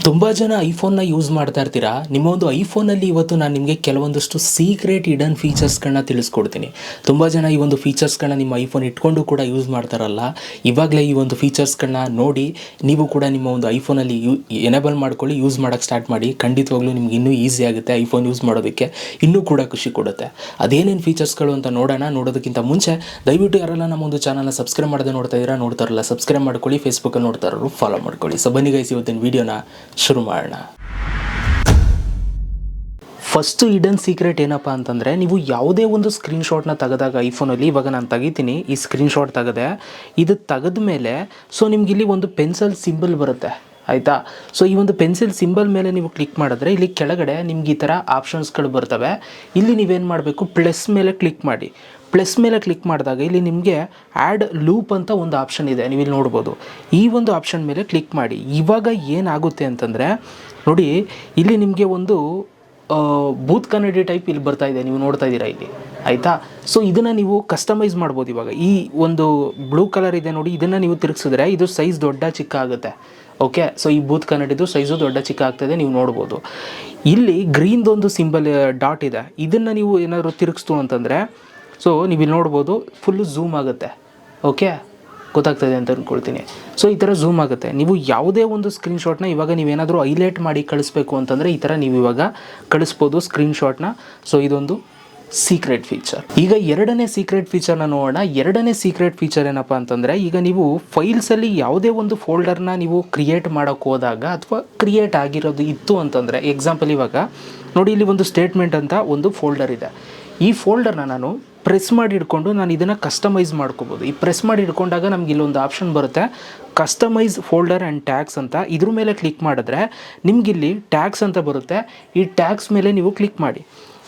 ತುಂಬ ಜನ ಐಫೋನ್ನ ಯೂಸ್ ಮಾಡ್ತಾ ಇರ್ತೀರಾ. ನಿಮ್ಮ ಒಂದು ಐಫೋನಲ್ಲಿ ಇವತ್ತು ನಾನು ನಿಮಗೆ ಕೆಲವೊಂದಷ್ಟು ಸೀಕ್ರೆಟ್ ಹಿಡನ್ ಫೀಚರ್ಸ್ಗಳನ್ನ ತಿಳಿಸ್ಕೊಡ್ತೀನಿ. ತುಂಬ ಜನ ಈ ಒಂದು ಫೀಚರ್ಸ್ಗಳನ್ನ ನಿಮ್ಮ ಐಫೋನ್ ಇಟ್ಕೊಂಡು ಕೂಡ ಯೂಸ್ ಮಾಡ್ತಾರಲ್ಲ, ಇವಾಗಲೇ ಈ ಒಂದು ಫೀಚರ್ಸ್ಗಳನ್ನ ನೋಡಿ ನೀವು ಕೂಡ ನಿಮ್ಮ ಒಂದು ಐಫೋನಲ್ಲಿ ಎನೇಬಲ್ ಮಾಡ್ಕೊಳ್ಳಿ, ಯೂಸ್ ಮಾಡೋಕ್ಕೆ ಸ್ಟಾರ್ಟ್ ಮಾಡಿ. ಖಂಡಿತವಾಗ್ಲೂ ನಿಮ್ಗೆ ಇನ್ನೂ ಈಸಿ ಆಗುತ್ತೆ ಐಫೋನ್ ಯೂಸ್ ಮಾಡೋದಕ್ಕೆ, ಇನ್ನೂ ಕೂಡ ಖುಷಿ ಕೊಡುತ್ತೆ. ಅದೇನೇನು ಫೀಚರ್ಸ್ಗಳು ಅಂತ ನೋಡೋದಕ್ಕಿಂತ ಮುಂಚೆ ದಯವಿಟ್ಟು ಯಾರೆಲ್ಲ ನಮ್ಮ ಒಂದು ಚಾನಲ್ನ ಸಬ್ಸ್ಕ್ರೈಬ್ ಮಾಡದೆ ನೋಡ್ತಾರಲ್ಲ ಸಬ್ಸ್ಕ್ರೈಬ್ ಮಾಡ್ಕೊಳ್ಳಿ, ಫೇಸ್ಬುಕ್ಕಲ್ಲಿ ನೋಡ್ತಾರರು ಫಾಲೋ ಮಾಡ್ಕೊಳ್ಳಿ. ಸೊ ಬನ್ನಿ ಗೈಸ್, ಇವತ್ತಿನ ವೀಡಿಯೋನ ಶುರು ಮಾಡೋಣ. ಫಸ್ಟು ಹಿಡನ್ ಸೀಕ್ರೆಟ್ ಏನಪ್ಪ ಅಂತಂದರೆ, ನೀವು ಯಾವುದೇ ಒಂದು ಸ್ಕ್ರೀನ್ಶಾಟ್ನ ತೆಗೆದಾಗ ಐಫೋನಲ್ಲಿ, ಇವಾಗ ನಾನು ತೆಗಿತೀನಿ, ಈ ಸ್ಕ್ರೀನ್ಶಾಟ್ ತೆಗೆದೆ, ಇದು ತೆಗೆದ ಮೇಲೆ ಸೊ ನಿಮ್ಗೆ ಇಲ್ಲಿ ಒಂದು ಪೆನ್ಸಿಲ್ ಸಿಂಬಲ್ ಬರುತ್ತೆ, ಆಯಿತಾ. ಸೊ ಈ ಒಂದು ಪೆನ್ಸಿಲ್ ಸಿಂಬಲ್ ಮೇಲೆ ನೀವು ಕ್ಲಿಕ್ ಮಾಡಿದ್ರೆ ಇಲ್ಲಿ ಕೆಳಗಡೆ ನಿಮ್ಗೆ ಈ ಥರ ಆಪ್ಷನ್ಸ್ಗಳು ಬರ್ತವೆ. ಇಲ್ಲಿ ನೀವೇನು ಮಾಡಬೇಕು, ಪ್ಲಸ್ ಮೇಲೆ ಕ್ಲಿಕ್ ಮಾಡಿ. ಪ್ಲಸ್ ಮೇಲೆ ಕ್ಲಿಕ್ ಮಾಡಿದಾಗ ಇಲ್ಲಿ ನಿಮಗೆ ಆ್ಯಡ್ ಲೂಪ್ ಅಂತ ಒಂದು ಆಪ್ಷನ್ ಇದೆ, ನೀವು ಇಲ್ಲಿ ನೋಡ್ಬೋದು. ಈ ಒಂದು ಆಪ್ಷನ್ ಮೇಲೆ ಕ್ಲಿಕ್ ಮಾಡಿ. ಇವಾಗ ಏನಾಗುತ್ತೆ ಅಂತಂದರೆ ನೋಡಿ, ಇಲ್ಲಿ ನಿಮಗೆ ಒಂದು ಬೂತ್ ಕನ್ನಡಿ ಟೈಪ್ ಇಲ್ಲಿ ಬರ್ತಾ ಇದೆ, ನೀವು ನೋಡ್ತಾ ಇದ್ದೀರಾ ಇಲ್ಲಿ, ಆಯಿತಾ. ಸೊ ಇದನ್ನು ನೀವು ಕಸ್ಟಮೈಸ್ ಮಾಡ್ಬೋದು. ಇವಾಗ ಈ ಒಂದು ಬ್ಲೂ ಕಲರ್ ಇದೆ ನೋಡಿ, ಇದನ್ನು ನೀವು ತಿರುಗಿಸಿದ್ರೆ ಇದು ಸೈಜ್ ದೊಡ್ಡ ಚಿಕ್ಕ ಆಗುತ್ತೆ. ಓಕೆ, ಸೊ ಈ ಬೂತ್ ಕನ್ನಡಿದು ಸೈಜು ದೊಡ್ಡ ಚಿಕ್ಕ ಆಗ್ತಾಯಿದೆ, ನೀವು ನೋಡ್ಬೋದು. ಇಲ್ಲಿ ಗ್ರೀನ್ದೊಂದು ಸಿಂಬಲ್ ಡಾಟ್ ಇದೆ, ಇದನ್ನು ನೀವು ಏನಾದರೂ ತಿರುಗಿಸ್ತು ಅಂತಂದರೆ ಸೊ ನೀವು ಇಲ್ಲಿ ನೋಡ್ಬೋದು, ಫುಲ್ಲು ಝೂಮ್ ಆಗುತ್ತೆ. ಓಕೆ, ಗೊತ್ತಾಗ್ತದೆ ಅಂತ ಅಂದ್ಕೊಳ್ತೀನಿ. ಸೊ ಈ ಥರ ಝೂಮ್ ಆಗುತ್ತೆ. ನೀವು ಯಾವುದೇ ಒಂದು ಸ್ಕ್ರೀನ್ಶಾಟ್ನ ಇವಾಗ ನೀವೇನಾದರೂ ಹೈಲೈಟ್ ಮಾಡಿ ಕಳಿಸ್ಬೇಕು ಅಂತಂದರೆ ಈ ಥರ ನೀವು ಇವಾಗ ಕಳಿಸ್ಬೋದು ಸ್ಕ್ರೀನ್ಶಾಟ್ನ. ಸೊ ಇದೊಂದು ಸೀಕ್ರೆಟ್ ಫೀಚರ್. ಈಗ ಎರಡನೇ ಸೀಕ್ರೆಟ್ ಫೀಚರ್ನ ನೋಡೋಣ. ಎರಡನೇ ಸೀಕ್ರೆಟ್ ಫೀಚರ್ ಏನಪ್ಪ ಅಂತಂದರೆ, ಈಗ ನೀವು ಫೈಲ್ಸಲ್ಲಿ ಯಾವುದೇ ಒಂದು ಫೋಲ್ಡರ್ನ ನೀವು ಕ್ರಿಯೇಟ್ ಮಾಡೋಕ್ಕೆ ಹೋದಾಗ ಅಥವಾ ಕ್ರಿಯೇಟ್ ಆಗಿರೋದು ಇತ್ತು ಅಂತಂದರೆ, ಎಕ್ಸಾಂಪಲ್ ಇವಾಗ ನೋಡಿ, ಇಲ್ಲಿ ಒಂದು ಸ್ಟೇಟ್ಮೆಂಟ್ ಅಂತ ಒಂದು ಫೋಲ್ಡರ್ ಇದೆ. ಈ ಫೋಲ್ಡರ್ನ ನಾನು ಪ್ರೆಸ್ ಮಾಡಿ ಹಿಡ್ಕೊಂಡು ನಾನು ಇದನ್ನು ಕಸ್ಟಮೈಸ್ ಮಾಡ್ಕೋಬೋದು. ಈ ಪ್ರೆಸ್ ಮಾಡಿ ಹಿಡ್ಕೊಂಡಾಗ ನಮ್ಗೆ ಇಲ್ಲೊಂದು ಆಪ್ಷನ್ ಬರುತ್ತೆ, ಕಸ್ಟಮೈಸ್ ಫೋಲ್ಡರ್ ಆ್ಯಂಡ್ ಟ್ಯಾಗ್ಸ್ ಅಂತ. ಇದ್ರ ಮೇಲೆ ಕ್ಲಿಕ್ ಮಾಡಿದ್ರೆ ನಿಮಗಿಲ್ಲಿ ಟ್ಯಾಗ್ಸ್ ಅಂತ ಬರುತ್ತೆ. ಈ ಟ್ಯಾಗ್ಸ್ ಮೇಲೆ ನೀವು ಕ್ಲಿಕ್ ಮಾಡಿ.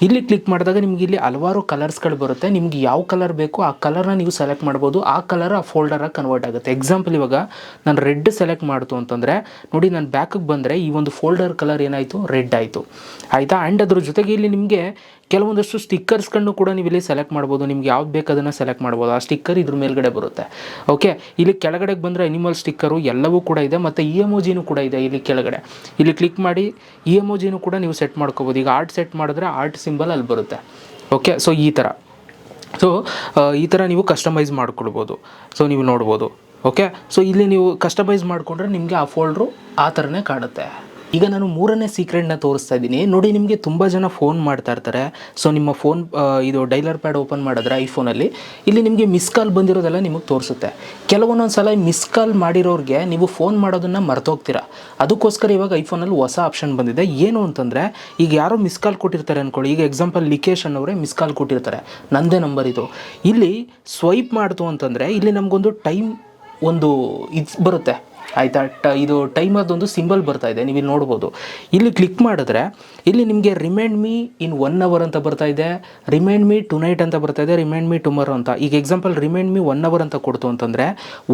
ಇಲ್ಲಿ ಕ್ಲಿಕ್ ಮಾಡಿದಾಗ ನಿಮ್ಗೆ ಇಲ್ಲಿ ಹಲವಾರು ಕಲರ್ಸ್ಗಳು ಬರುತ್ತೆ. ನಿಮ್ಗೆ ಯಾವ ಕಲರ್ ಬೇಕೋ ಆ ಕಲರ್ನ ನೀವು ಸೆಲೆಕ್ಟ್ ಮಾಡ್ಬೋದು. ಆ ಕಲರ್ ಆ ಫೋಲ್ಡರಾಗಿ ಕನ್ವರ್ಟ್ ಆಗುತ್ತೆ. ಎಕ್ಸಾಂಪಲ್ ಇವಾಗ ನಾನು ರೆಡ್ ಸೆಲೆಕ್ಟ್ ಮಾಡ್ತು ಅಂತಂದರೆ ನೋಡಿ, ನಾನು ಬ್ಯಾಕಿಗೆ ಬಂದರೆ ಈ ಒಂದು ಫೋಲ್ಡರ್ ಕಲರ್ ಏನಾಯಿತು, ರೆಡ್ ಆಯಿತು, ಆಯಿತಾ. ಆ್ಯಂಡ್ ಅದ್ರ ಜೊತೆಗೆ ಇಲ್ಲಿ ನಿಮಗೆ ಕೆಲವೊಂದಷ್ಟು ಸ್ಟಿಕ್ಕರ್ಸ್ಗಳನ್ನು ಕೂಡ ನೀವು ಇಲ್ಲಿ ಸೆಲೆಕ್ಟ್ ಮಾಡ್ಬೋದು. ನಿಮ್ಗೆ ಯಾವ್ದು ಬೇಕು ಅದನ್ನು ಸೆಲೆಕ್ಟ್ ಮಾಡ್ಬೋದು. ಆ ಸ್ಟಿಕ್ಕರ್ ಇದ್ರ ಮೇಲ್ಗಡೆ ಬರುತ್ತೆ. ಓಕೆ, ಇಲ್ಲಿ ಕೆಳಗಡೆಗೆ ಬಂದರೆ ಅನಿಮಲ್ ಸ್ಟಿಕ್ಕರು ಎಲ್ಲವೂ ಕೂಡ ಇದೆ, ಮತ್ತು ಇ ಎಮೋಜಿನೂ ಕೂಡ ಇದೆ ಇಲ್ಲಿ ಕೆಳಗಡೆ. ಇಲ್ಲಿ ಕ್ಲಿಕ್ ಮಾಡಿ ಇ ಎಮೋಜಿನೂ ಕೂಡ ನೀವು ಸೆಟ್ ಮಾಡ್ಕೋಬೋದು. ಈಗ ಆರ್ಟ್ ಸೆಟ್ ಮಾಡಿದ್ರೆ ಆರ್ಟ್ ಸಿಂಬಲ್ ಅಲ್ಲಿ ಬರುತ್ತೆ. ಓಕೆ, ಸೊ ಈ ಥರ ಈ ಥರ ನೀವು ಕಸ್ಟಮೈಸ್ ಮಾಡ್ಕೊಳ್ಬೋದು. ಸೊ ನೀವು ನೋಡ್ಬೋದು. ಓಕೆ, ಸೊ ಇಲ್ಲಿ ನೀವು ಕಸ್ಟಮೈಸ್ ಮಾಡಿಕೊಂಡ್ರೆ ನಿಮಗೆ ಆ ಫೋಲ್ಡ್ರು ಆ ಥರನೇ ಕಾಣುತ್ತೆ. ಈಗ ನಾನು ಮೂರನೇ ಸೀಕ್ರೆಟ್ನ ತೋರಿಸ್ತಾ ಇದ್ದೀನಿ ನೋಡಿ. ನಿಮಗೆ ತುಂಬ ಜನ ಫೋನ್ ಮಾಡ್ತಾ ಇರ್ತಾರೆ. ಸೊ ನಿಮ್ಮ ಫೋನ್ ಇದು ಡೈಲರ್ ಪ್ಯಾಡ್ ಓಪನ್ ಮಾಡಿದ್ರೆ ಐಫೋನಲ್ಲಿ ಇಲ್ಲಿ ನಿಮಗೆ ಮಿಸ್ ಕಾಲ್ ಬಂದಿರೋದೆಲ್ಲ ನಿಮಗೆ ತೋರಿಸುತ್ತೆ. ಕೆಲವೊಂದೊಂದು ಸಲ ಮಿಸ್ ಕಾಲ್ ಮಾಡಿರೋರಿಗೆ ನೀವು ಫೋನ್ ಮಾಡೋದನ್ನು ಮರ್ತೋಗ್ತೀರಾ. ಅದಕ್ಕೋಸ್ಕರ ಇವಾಗ ಐಫೋನಲ್ಲಿ ಹೊಸ ಆಪ್ಷನ್ ಬಂದಿದೆ. ಏನು ಅಂತಂದರೆ, ಈಗ ಯಾರೋ ಮಿಸ್ ಕಾಲ್ ಕೊಟ್ಟಿರ್ತಾರೆ ಅಂದ್ಕೊಳ್ಳಿ. ಈಗ ಎಕ್ಸಾಂಪಲ್ ಲಿಕೇಶನ್ ಅವರೇ ಮಿಸ್ ಕಾಲ್ ಕೊಟ್ಟಿರ್ತಾರೆ, ನನ್ನದೇ ನಂಬರ್ ಇದು. ಇಲ್ಲಿ ಸ್ವೈಪ್ ಮಾಡ್ತು ಅಂತಂದರೆ ಇಲ್ಲಿ ನಮಗೊಂದು ಟೈಮ್ ಒಂದು ಇದು ಬರುತ್ತೆ, ಆಯಿತಾ. ಇದು ಟೈಮರ್ದೊಂದು ಸಿಂಬಲ್ ಬರ್ತಾ ಇದೆ, ನೀವು ಇಲ್ಲಿ ನೋಡ್ಬೋದು. ಇಲ್ಲಿ ಕ್ಲಿಕ್ ಮಾಡಿದ್ರೆ ಇಲ್ಲಿ ನಿಮಗೆ ರಿಮೈಂಡ್ ಮೀ ಇನ್ 1 hour ಅಂತ ಬರ್ತಾ ಇದೆ, ರಿಮೈಂಡ್ ಮೀ ಟುನೈಟ್ ಅಂತ ಬರ್ತಾ ಇದೆ, ರಿಮೈಂಡ್ ಮೀ ಟುಮಾರೋ ಅಂತ. ಈಗ ಎಕ್ಸಾಂಪಲ್ ರಿಮೈಂಡ್ ಮೀ 1 hour ಅಂತ ಕೊಡ್ತು ಅಂತಂದರೆ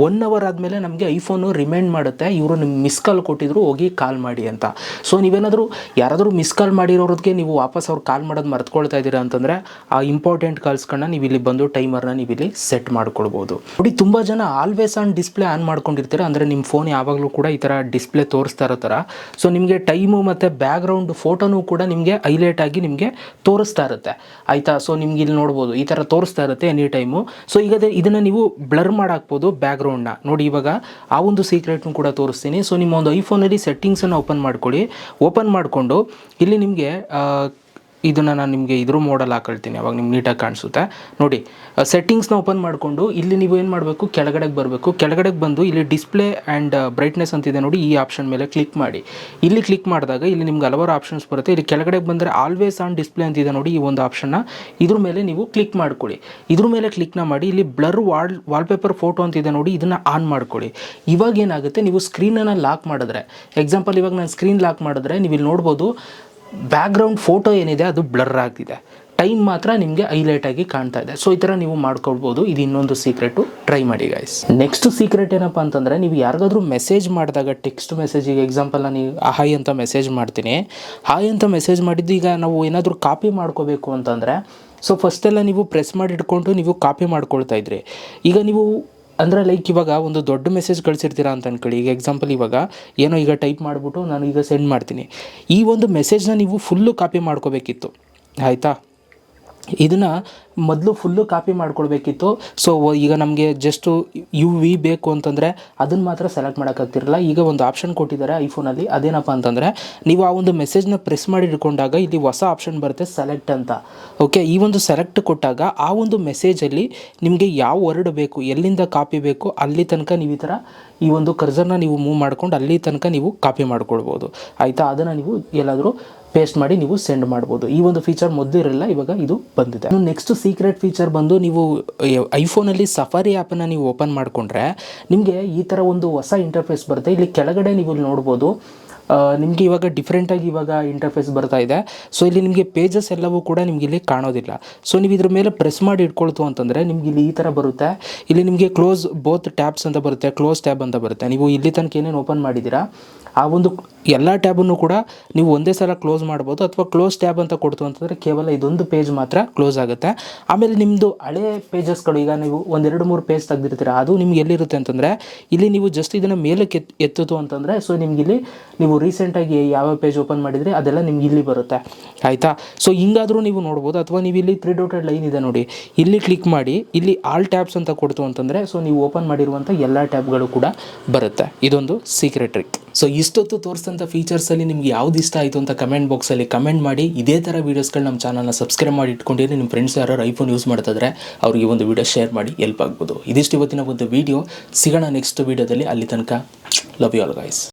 1 hour ಆದಮೇಲೆ ನಮಗೆ ಐಫೋನು ರಿಮೈಂಡ್ ಮಾಡುತ್ತೆ, ಇವರು ನಿಮ್ಗೆ ಮಿಸ್ ಕಾಲ್ ಕೊಟ್ಟಿದ್ರು, ಹೋಗಿ ಕಾಲ್ ಮಾಡಿ ಅಂತ. ಸೊ ನೀವೇನಾದರೂ ಯಾರಾದರೂ ಮಿಸ್ ಕಾಲ್ ಮಾಡಿರೋರಿಗೆ ನೀವು ವಾಪಸ್ ಅವ್ರು ಕಾಲ್ ಮಾಡೋದು ಮರ್ತ್ಕೊಳ್ತಾ ಇದ್ದೀರಾ ಅಂತಂದರೆ ಆ ಇಂಪಾರ್ಟೆಂಟ್ ಕಾಲ್ಸ್ಗಳನ್ನ ನೀವು ಇಲ್ಲಿ ಬಂದು ಟೈಮರ್ನ ನೀವು ಇಲ್ಲಿ ಸೆಟ್ ಮಾಡ್ಕೊಳ್ಬೋದು. ನೋಡಿ, ತುಂಬ ಜನ ಆಲ್ವೇಸ್ ಆನ್ ಡಿಸ್ಪ್ಲೇ ಆನ್ ಮಾಡ್ಕೊಂಡಿರ್ತೀರ, ಅಂದರೆ ನಿಮ್ಮ ಫೋನ್ ಯಾವಾಗಲೂ ಕೂಡ ಈ ಥರ ಡಿಸ್ಪ್ಲೇ ತೋರಿಸ್ತಾ ಇರೋ ಥರ. ಸೊ ನಿಮಗೆ ಟೈಮು ಮತ್ತು ಬ್ಯಾಕ್ಗ್ರೌಂಡ್ ಫೋಟೋನು ಕೂಡ ನಿಮಗೆ ಹೈಲೈಟ್ ಆಗಿ ನಿಮಗೆ ತೋರಿಸ್ತಾ ಇರುತ್ತೆ, ಆಯಿತಾ. ಸೊ ನಿಮ್ಗೆ ಇಲ್ಲಿ ನೋಡ್ಬೋದು, ಈ ಥರ ತೋರಿಸ್ತಾ ಇರುತ್ತೆ ಎನಿ ಟೈಮು. ಸೊ ಈಗ ಇದನ್ನು ನೀವು ಬ್ಲರ್ ಮಾಡಾಕ್ಬೋದು ಬ್ಯಾಕ್ಗ್ರೌಂಡ್ನ. ನೋಡಿ, ಇವಾಗ ಆ ಒಂದು ಸೀಕ್ರೆಟ್ನು ಕೂಡ ತೋರಿಸ್ತೀನಿ. ಸೊ ನಿಮ್ಮ ಒಂದು ಐಫೋನಲ್ಲಿ ಸೆಟ್ಟಿಂಗ್ಸನ್ನು ಓಪನ್ ಮಾಡ್ಕೊಳ್ಳಿ. ಓಪನ್ ಮಾಡಿಕೊಂಡು ಇಲ್ಲಿ ನಿಮಗೆ ಇದನ್ನು ನಾನು ನಿಮಗೆ ಇದ್ರ ಮೋಡಲ್ಲಿ ಹಾಕೊಳ್ತೀನಿ, ಅವಾಗ ನಿಮ್ಗೆ ನೀಟಾಗಿ ಕಾಣಿಸುತ್ತೆ. ನೋಡಿ, ಸೆಟ್ಟಿಂಗ್ಸ್ನ ಓಪನ್ ಮಾಡಿಕೊಂಡು ಇಲ್ಲಿ ನೀವು ಏನು ಮಾಡಬೇಕು, ಕೆಳಗಡೆಗೆ ಬರಬೇಕು. ಕೆಳಗಡೆಗೆ ಬಂದು ಇಲ್ಲಿ ಡಿಸ್ಪ್ಲೇ ಆ್ಯಂಡ್ ಬ್ರೈಟ್ನೆಸ್ ಅಂತಿದೆ ನೋಡಿ, ಈ ಆಪ್ಷನ್ ಮೇಲೆ ಕ್ಲಿಕ್ ಮಾಡಿ. ಇಲ್ಲಿ ಕ್ಲಿಕ್ ಮಾಡಿದಾಗ ಇಲ್ಲಿ ನಿಮ್ಗೆ ಹಲವಾರು ಆಪ್ಷನ್ಸ್ ಬರುತ್ತೆ. ಇಲ್ಲಿ ಕೆಳಗಡೆಗೆ ಬಂದರೆ ಆಲ್ವೇಸ್ ಆನ್ ಡಿಸ್ಪ್ಲೇ ಅಂತಿದೆ ನೋಡಿ, ಈ ಒಂದು ಆಪ್ಷನ್ನ ಇದ್ರ ಮೇಲೆ ನೀವು ಕ್ಲಿಕ್ ಮಾಡ್ಕೊಳ್ಳಿ. ಇದ್ರ ಮೇಲೆ ಕ್ಲಿಕ್ನ ಮಾಡಿ ಇಲ್ಲಿ ಬ್ಲರ್ ವಾಲ್ಪೇಪರ್ ಫೋಟೋ ಅಂತಿದೆ ನೋಡಿ, ಇದನ್ನು ಆನ್ ಮಾಡ್ಕೊಳ್ಳಿ. ಇವಾಗ ಏನಾಗುತ್ತೆ, ನೀವು ಸ್ಕ್ರೀನನ್ನು ಲಾಕ್ ಮಾಡಿದ್ರೆ, ಎಕ್ಸಾಂಪಲ್ ಇವಾಗ ನಾನು ಸ್ಕ್ರೀನ್ ಲಾಕ್ ಮಾಡಿದ್ರೆ ನೀವು ಇಲ್ಲಿ ನೋಡ್ಬೋದು, ಬ್ಯಾಕ್ಗ್ರೌಂಡ್ ಫೋಟೋ ಏನಿದೆ ಅದು ಬ್ಲರ್ ಆಗ್ತಿದೆ, ಟೈಮ್ ಮಾತ್ರ ನಿಮಗೆ ಹೈಲೈಟ್ ಆಗಿ ಕಾಣ್ತಾ ಇದೆ. ಸೊ ಈ ಥರ ನೀವು ಮಾಡ್ಕೊಳ್ಬೋದು. ಇದು ಇನ್ನೊಂದು ಸೀಕ್ರೆಟು, ಟ್ರೈ ಮಾಡಿ ಗೈಸ್. ನೆಕ್ಸ್ಟ್ ಸೀಕ್ರೆಟ್ ಏನಪ್ಪ ಅಂತಂದರೆ, ನೀವು ಯಾರಿಗಾದ್ರೂ ಮೆಸೇಜ್ ಮಾಡಿದಾಗ ಟೆಕ್ಸ್ಟ್ ಮೆಸೇಜಿಗೆ ಎಕ್ಸಾಂಪಲ್ ನಾನು ಹಾಯ್ ಅಂತ ಮೆಸೇಜ್ ಮಾಡ್ತೀನಿ. ಹಾಯ್ ಅಂತ ಮೆಸೇಜ್ ಮಾಡಿದ್ದು ಈಗ ನಾವು ಏನಾದರೂ ಕಾಪಿ ಮಾಡ್ಕೋಬೇಕು ಅಂತಂದರೆ, ಸೊ ಫಸ್ಟೆಲ್ಲ ನೀವು ಪ್ರೆಸ್ ಮಾಡಿ ಇಟ್ಕೊಂಡು ನೀವು ಕಾಪಿ ಮಾಡ್ಕೊಳ್ತಾ ಇದ್ರಿ. ಈಗ ನೀವು ಅಂದರೆ ಲೈಕ್ ಇವಾಗ ಒಂದು ದೊಡ್ಡ ಮೆಸೇಜ್ ಕಳಿಸಿರ್ತೀರಾ ಅಂತ ಅನ್ಕೊಳ್ಳಿ. ಈಗ ಎಕ್ಸಾಂಪಲ್ ಇವಾಗ ಏನೋ ಈಗ ಟೈಪ್ ಮಾಡಿಬಿಟ್ಟು ನಾನು ಈಗ ಸೆಂಡ್ ಮಾಡ್ತೀನಿ. ಈ ಒಂದು ಮೆಸೇಜ್ನ ನೀವು ಫುಲ್ಲು ಕಾಪಿ ಮಾಡ್ಕೋಬೇಕಿತ್ತು, ಆಯಿತಾ. ಇದನ್ನು ಮೊದಲು ಫುಲ್ಲು ಕಾಪಿ ಮಾಡ್ಕೊಳ್ಬೇಕಿತ್ತು. ಸೊ ಈಗ ನಮಗೆ ಜಸ್ಟು UV ಬೇಕು ಅಂತಂದರೆ ಅದನ್ನು ಮಾತ್ರ ಸೆಲೆಕ್ಟ್ ಮಾಡೋಕ್ಕಾಗ್ತಿರಲ್ಲ. ಈಗ ಒಂದು ಆಪ್ಷನ್ ಕೊಟ್ಟಿದ್ದಾರೆ ಐಫೋನಲ್ಲಿ, ಅದೇನಪ್ಪ ಅಂತಂದರೆ ನೀವು ಆ ಒಂದು ಮೆಸೇಜ್ನ ಪ್ರೆಸ್ ಮಾಡಿ ಇಟ್ಕೊಂಡಾಗ ಇಲ್ಲಿ ಹೊಸ ಆಪ್ಷನ್ ಬರುತ್ತೆ ಸೆಲೆಕ್ಟ್ ಅಂತ. ಓಕೆ, ಈ ಒಂದು ಸೆಲೆಕ್ಟ್ ಕೊಟ್ಟಾಗ ಆ ಒಂದು ಮೆಸೇಜಲ್ಲಿ ನಿಮಗೆ ಯಾವ ವರ್ಡ್ ಬೇಕು, ಎಲ್ಲಿಂದ ಕಾಪಿ ಬೇಕು ಅಲ್ಲಿ ತನಕ ನೀವು ಈ ಥರ ಈ ಒಂದು ಕರ್ಸರ್ನ ನೀವು ಮೂವ್ ಮಾಡ್ಕೊಂಡು ಅಲ್ಲಿ ತನಕ ನೀವು ಕಾಪಿ ಮಾಡ್ಕೊಳ್ಬೋದು, ಆಯಿತಾ. ಅದನ್ನು ನೀವು ಎಲ್ಲಾದರೂ ಪೇಸ್ಟ್ ಮಾಡಿ ನೀವು ಸೆಂಡ್ ಮಾಡ್ಬೋದು. ಈ ಒಂದು ಫೀಚರ್ ಮೊದಲು ಇರಲ್ಲ, ಇವಾಗ ಇದು ಬಂದಿದೆ. ನೆಕ್ಸ್ಟ್ ಸೀಕ್ರೆಟ್ ಫೀಚರ್ ಬಂದು ನೀವು ಐಫೋನಲ್ಲಿ ಸಫಾರಿ ಆ್ಯಪನ್ನು ನೀವು ಓಪನ್ ಮಾಡಿಕೊಂಡ್ರೆ ನಿಮಗೆ ಈ ಥರ ಒಂದು ಹೊಸ ಇಂಟರ್ಫೇಸ್ ಬರುತ್ತೆ. ಇಲ್ಲಿ ಕೆಳಗಡೆ ನೀವು ನೋಡ್ಬೋದು, ನಿಮಗೆ ಇವಾಗ ಡಿಫ್ರೆಂಟಾಗಿ ಇವಾಗ ಇಂಟರ್ಫೇಸ್ ಬರ್ತಾ ಇದೆ. ಸೊ ಇಲ್ಲಿ ನಿಮಗೆ ಪೇಜಸ್ ಎಲ್ಲವೂ ಕೂಡ ನಿಮಗೆ ಇಲ್ಲಿ ಕಾಣೋದಿಲ್ಲ. ಸೊ ನೀವು ಇದ್ರ ಮೇಲೆ ಪ್ರೆಸ್ ಮಾಡಿ ಇಟ್ಕೊಳ್ತು ಅಂತಂದರೆ ನಿಮ್ಗೆ ಇಲ್ಲಿ ಈ ಥರ ಬರುತ್ತೆ. ಇಲ್ಲಿ ನಿಮಗೆ ಕ್ಲೋಸ್ ಬೋತ್ ಟ್ಯಾಬ್ಸ್ ಅಂತ ಬರುತ್ತೆ, ಕ್ಲೋಸ್ ಟ್ಯಾಬ್ ಅಂತ ಬರುತ್ತೆ. ನೀವು ಇಲ್ಲಿ ತನಕ ಏನೇನು ಓಪನ್ ಮಾಡಿದ್ದೀರಾ ಆ ಒಂದು ಎಲ್ಲ ಟ್ಯಾಬನ್ನು ಕೂಡ ನೀವು ಒಂದೇ ಸಲ ಕ್ಲೋಸ್ ಮಾಡ್ಬೋದು, ಅಥವಾ ಕ್ಲೋಸ್ ಟ್ಯಾಬ್ ಅಂತ ಕೊಡ್ತು ಅಂತಂದರೆ ಕೇವಲ ಇದೊಂದು ಪೇಜ್ ಮಾತ್ರ ಕ್ಲೋಸ್ ಆಗುತ್ತೆ. ಆಮೇಲೆ ನಿಮ್ಮದು ಹಳೆ ಪೇಜಸ್ಗಳು, ಈಗ ನೀವು 1-2-3 ಪೇಜ್ ತೆಗೆದಿರ್ತೀರ, ಅದು ನಿಮ್ಗೆ ಎಲ್ಲಿರುತ್ತೆ ಅಂತಂದರೆ ಇಲ್ಲಿ ನೀವು ಜಸ್ಟ್ ಇದನ್ನು ಮೇಲಕ್ಕೆ ಎತ್ತಿತು ಅಂತಂದರೆ ಸೊ ನಿಮ್ಗೆ ಇಲ್ಲಿ ನೀವು ರೀಸೆಂಟಾಗಿ ಯಾವ ಪೇಜ್ ಓಪನ್ ಮಾಡಿದರೆ ಅದೆಲ್ಲ ನಿಮ್ಗೆ ಇಲ್ಲಿ ಬರುತ್ತೆ, ಆಯಿತಾ. ಸೊ ಹಿಂಗಾದರೂ ನೀವು ನೋಡ್ಬೋದು, ಅಥವಾ ನೀವು ಇಲ್ಲಿ 3 ಡಾಟೆಡ್ ಲೈನ್ ಇದೆ ನೋಡಿ, ಇಲ್ಲಿ ಕ್ಲಿಕ್ ಮಾಡಿ ಇಲ್ಲಿ ಆಲ್ ಟ್ಯಾಬ್ಸ್ ಅಂತ ಕೊಡ್ತು ಅಂತಂದರೆ ಸೊ ನೀವು ಓಪನ್ ಮಾಡಿರುವಂಥ ಎಲ್ಲ ಟ್ಯಾಬ್ಗಳು ಕೂಡ ಬರುತ್ತೆ. ಇದೊಂದು ಸೀಕ್ರೆಟ್ ಟ್ರಿಕ್. ಸೊ ಇಷ್ಟೊತ್ತು ತೋರಿಸಿದಂಥ ಫೀಚರ್ಸಲ್ಲಿ ನಿಮ್ಗೆ ಯಾವ್ದು ಇಷ್ಟ ಆಯಿತು ಅಂತ ಕಮೆಂಟ್ ಬಾಕ್ಸಲ್ಲಿ ಕಮೆಂಟ್ ಮಾಡಿ. ಇದೇ ಥರ ವೀಡಿಯೋಸ್ಗಳು ನಮ್ಮ ಚಾನಲ್ನ ಸಬ್ಸ್ಕ್ರೈಬ್ ಮಾಡಿ ಇಟ್ಕೊಂಡಿರಿ. ನಿಮ್ಮ ಫ್ರೆಂಡ್ಸ್ ಯಾರು ಐಫೋನ್ ಯೂಸ್ ಮಾಡ್ತಿದ್ರೆ ಅವ್ರಿಗೆ ಒಂದು ವೀಡಿಯೋ ಶೇರ್ ಮಾಡಿ, ಹೆಲ್ಪ್ ಆಗ್ಬೋದು. ಇದಿಷ್ಟು ಇವತ್ತಿನ ಒಂದು ವೀಡಿಯೋ. ಸಿಗೋಣ ನೆಕ್ಸ್ಟ್ ವೀಡಿಯೋದಲ್ಲಿ. ಅಲ್ಲಿ ತನಕ ಲವ್ ಯು ಆಲ್ ಗೈಸ್.